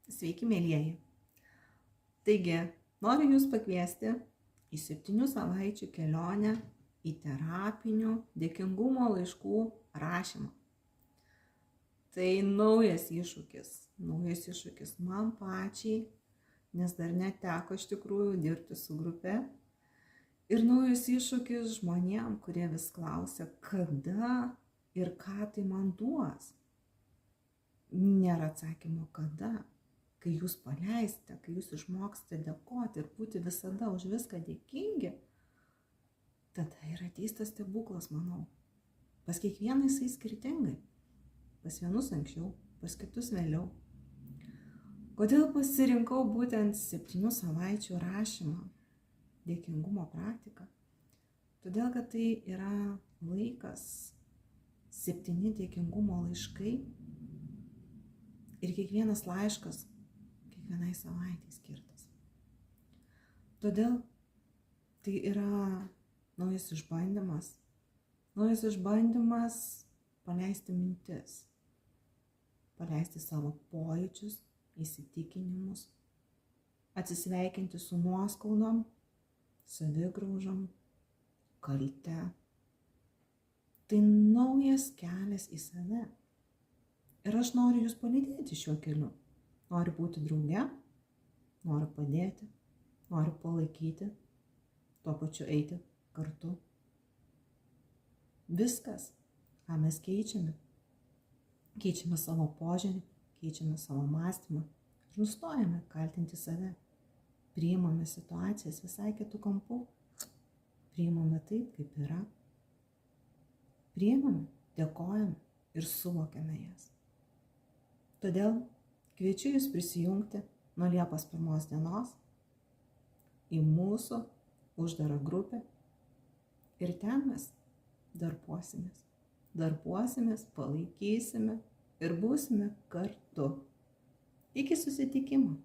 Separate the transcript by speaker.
Speaker 1: Sveiki, mėlyjeji. Taigi, noriu Jūs pakviesti į 7 savaičių kelionę į terapinių dėkingumo laiškų rašymą. Tai naujas iššūkis man pačiai, nes dar neteko iš tikrųjų dirbti su grupe. Ir naujas iššūkis žmonėm, kurie vis klausia, kada ir ką tai man duos. Nėra atsakymo kada. Kai jūs paleisite, kai jūs išmoksite dėkoti ir būti visada už viską dėkingi, tada ir ateis tas stebuklas, manau. Pas kiekvieną jisai skirtingai. Pas vienus anksčiau, pas kitus vėliau. Kodėl pasirinkau būtent 7 savaičių rašymą, dėkingumo praktiką? Todėl, kad tai yra laikas, 7 dėkingumo laiškai ir kiekvienas laiškas kiekvienai savaitai skirtas. Todėl tai yra naujas išbandymas paleisti mintis, paleisti savo pojūčius, įsitikinimus, atsisveikinti su nuoskaudom, savigraužom, kalte. Tai naujas kelias į save. Ir aš noriu Jūs palydėti šiuo keliu. Noriu būti drauge, noriu padėti, noriu palaikyti, tuo pačiu eiti kartu. Viskas, ką mes keičiame savo požiūrį, keičiame savo mąstymą ir nustojame kaltinti save. Priimame situacijas visai kitų kampų, priimame taip, kaip yra. Priimame, dėkojame ir suvokiame jas. Todėl kviečiu Jūs prisijungti nuo Liepos 1 dienos į mūsų uždarą grupę ir ten mes darbuosimės, palaikysime ir būsime kartu. Iki susitikimo.